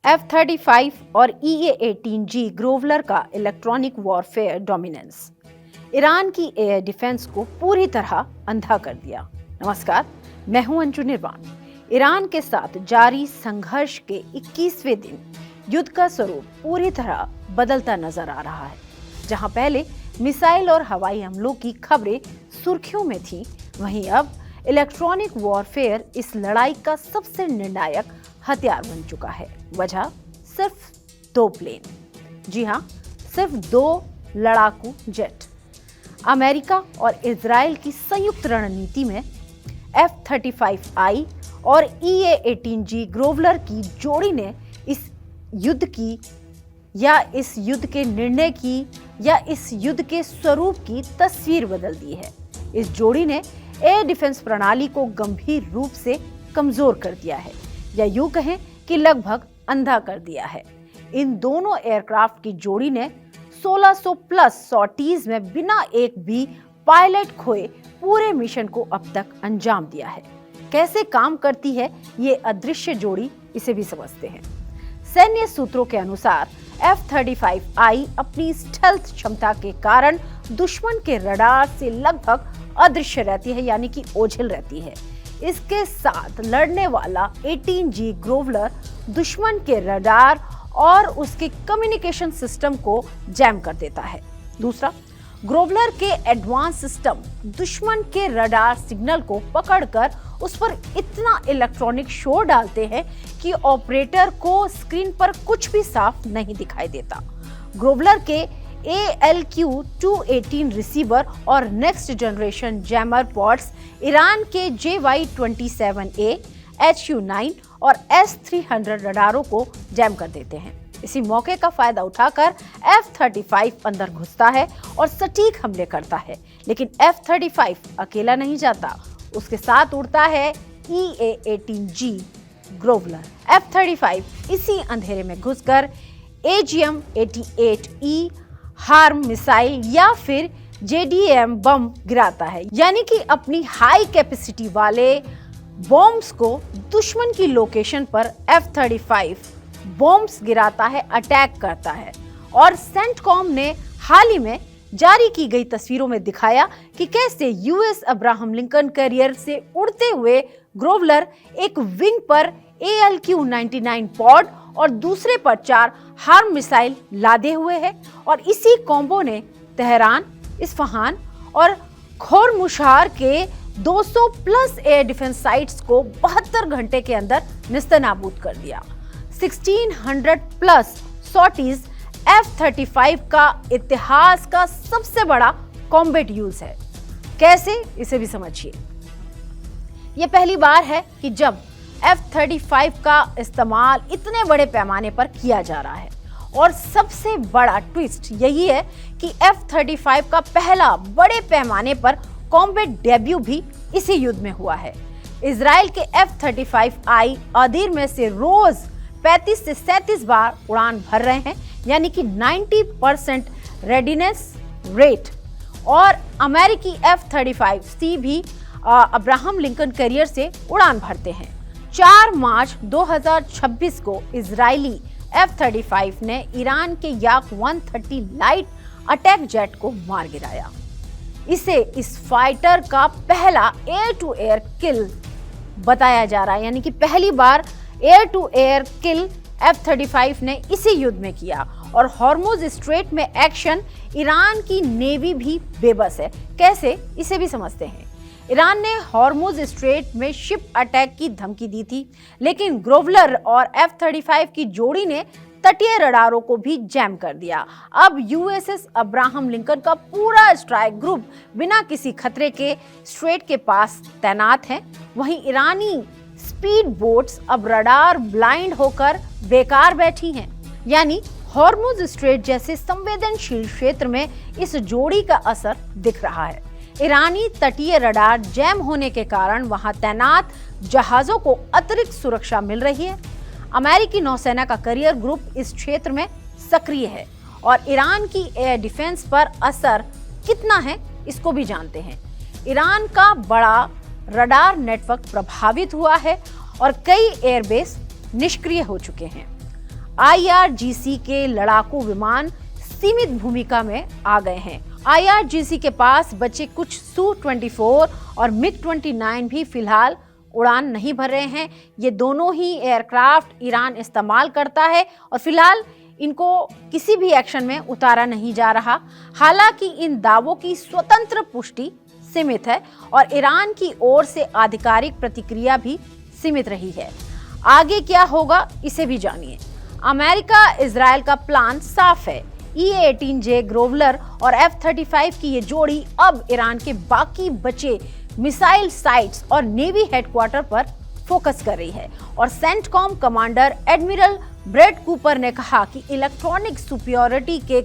F-35 और EA-18G ग्रोवलर का electronic warfare dominance Iran की एयर डिफेंस को पूरी तरह अंधा कर दिया। नमस्कार, मैं हूं अंजू निर्वाण। ईरान के साथ जारी संघर्ष के 21वें दिन युद्ध का स्वरूप पूरी तरह बदलता नजर आ रहा है। जहां पहले मिसाइल और हवाई हमलों की खबरें सुर्खियों में थी, वहीं अब इलेक्ट्रॉनिक वॉरफेयर इस लड़ाई का सबसे निर्णायक हथियार बन चुका है। वजह सिर्फ 2 प्लेन, जी हां, सिर्फ 2 लड़ाकू जेट। अमेरिका और इजराइल की संयुक्त रणनीति में F-35I और EA-18G ग्रोवलर की जोड़ी ने इस युद्ध के निर्णय की या इस युद्ध के स्वरूप की तस्वीर बदल दी है। इस जोड़ी ने एयर डिफेंस प्रणाली को गंभीर रूप से कमजोर कर दिया है, या यूं कहें कि लगभग अंधा कर दिया है। इन दोनों एयरक्राफ्ट की जोड़ी ने 1600 प्लस सॉर्टीज में बिना एक भी पायलट खोए पूरे मिशन को अब तक अंजाम दिया है। कैसे काम करती है ये अदृश्य जोड़ी, इसे भी समझते हैं। सैन्य सूत्रों के अनुसार F-35I अपनी स्टेल्थ क्षमता के कारण दुश्मन के रडार से लगभग अदृश्य रहती है, यानी कि ओझल रहती है। इसके साथ लड़ने वाला 18G ग्रोवलर दुश्मन के रडार और उसके कम्युनिकेशन सिस्टम को जैम कर देता है। दूसरा, ग्रोवलर के एडवांस सिस्टम दुश्मन के रडार सिग्नल को पकड़कर उस पर इतना इलेक्ट्रॉनिक शोर डालते हैं कि ऑपरेटर को स्क्रीन पर कुछ भी साफ नहीं दिखाई देता। ग्रोवलर के ALQ-218 रिसीवर और next generation jammer pods Iran के JY-27A, HU-9 और S-300 रडारों को जैम कर देते हैं। इसी मौके का फायदा उठाकर F-35 अंदर घुसता है और सटीक हमले करता है। लेकिन F-35 अकेला नहीं जाता, उसके साथ उड़ता है EA-18G ग्रोवलर। F-35 इसी अंधेरे में घुसकर AGM-88E हार्म मिसाइल या फिर JDAM बम गिराता है, यानी कि अपनी हाई कैपेसिटी वाले बॉम्ब्स को दुश्मन की लोकेशन पर F-35 बॉम्ब्स गिराता है, अटैक करता है। और सेंटकॉम ने हाल ही में जारी की गई तस्वीरों में दिखाया कि कैसे US अब्राहम लिंकन कैरियर से उड़ते हुए ग्रोवलर एक विंग पर ALQ-99 पॉड और दूसरे पर 4 हार्म मिसाइल लादे हुए है। और इसी कॉम्बो ने तेहरान, इस्फहान और खोरमुशार के 200 प्लस एयर डिफेंस साइट्स को 72 घंटे के अंदर निस्तनाबूद कर दिया। 1600 प्लस सॉर्टीज F-35 का इतिहास का सबसे बड़ा कॉम्बैट यूज है। कैसे, इसे भी समझिए। यह पहली बार है कि जब F-35 का इस्तेमाल इतने बड़े पैमाने पर किया जा रहा है। और सबसे बड़ा ट्विस्ट यही है कि F-35 का पहला बड़े पैमाने पर कॉम्बैट डेब्यू भी इसी युद्ध में हुआ है। इजराइल के F-35I आदिर में से रोज 35 से 37 बार उड़ान भर रहे हैं, यानी कि 90% रेडीनेस रेट। और अमेरिकी F-35C भी अब्राहम लिंकन कैरियर से उड़ान भरते हैं। 4 मार्च 2026 को इजरायली F-35 ने ईरान के Yak-130 लाइट अटैक जेट को मार गिराया। इसे इस फाइटर का पहला एयर टू एयर किल बताया जा रहा है, यानी कि पहली बार air to air kill F-35 ने इसी युद्ध में किया। और हॉर्मुज स्ट्रेट में एक्शन ईरान की नेवी भी बेबस है। कैसे, इसे भी समझते हैं। ईरान ने हॉर्मुज स्ट्रेट में शिप अटैक की धमकी दी थी, लेकिन ग्रोवलर और F-35 की जोड़ी ने तटीय रडारों को भी जैम कर दिया। अब USS अब्राहम लिंकन का पूरा स्ट्राइक ग्रुप बिना किसी खतरे के स्ट्रेट के पास तैनात है। वहीं ईरानी स्पीड बोट्स अब रडार ब्लाइंड होकर बेकार बैठी हैं, यानी हॉर्मुज स्ट्रेट जैसे संवेदनशील क्षेत्र में इस जोड़ी का असर दिख रहा है। ईरानी तटीय रडार जैम होने के कारण वहां तैनात जहाजों को अतिरिक्त सुरक्षा मिल रही है। अमेरिकी नौसेना का कैरियर ग्रुप इस क्षेत्र में सक्रिय है और ईरान की एयर डिफेंस पर असर कितना है, इसको भी जानते हैं। ईरान का बड़ा रडार नेटवर्क प्रभावित हुआ है और कई एयरबेस निष्क्रिय हो चुके हैं। IRGC के लड़ाकू विमान सीमित भूमिका में आ गए हैं। IRGC के पास बचे कुछ Su-24 और MiG-29 भी फिलहाल उड़ान नहीं भर रहे हैं। ये दोनों ही एयरक्राफ्ट ईरान इस्तेमाल करता है और फिलहाल इनको किसी भी एक्शन में उतारा नहीं जा रहा। हालांकि इन दावों की स्वतंत्र पुष्टि सीमित है और ईरान की ओर से आधिकारिक प्रतिक्रिया भी सीमित रही है। आगे क्या होगा इसे भी जानिए। अमेरिका इजराइल का प्लान साफ है। E-18J ग्रोवलर और F-35 की ये जोड़ी अब ईरान के बाकी बचे मिसाइल साइट्स और नेवी हेडक्वार्टर पर फोकस कर रही है और CENTCOM commander admiral bread Cooper ने कहा कि इलेक्ट्रॉनिक सुपियोरिटी के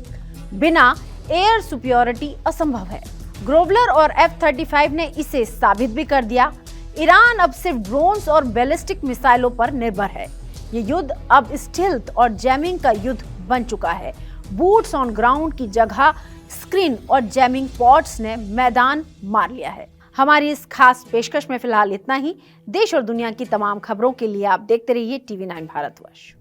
बिना एयर सुपियोरिटी असंभव है। ग्रोवलर और F-35 ने इसे साबित भी कर दिया। ईरान अब सिर्फ ड्रोन्स और बैलिस्टिक मिसाइलों पर निर्भर है। ये युद्ध अब स्टील्थ और जैमिंग का युद्ध बन चुका है। बूट्स ऑन ग्राउंड की जगह स्क्रीन और जैमिंग पॉड्स ने मैदान मार लिया है। हमारी इस खास पेशकश में फिलहाल इतना ही। देश और दुनिया की तमाम खबरों के लिए आप देखते रहिए TV9 भारतवर्ष।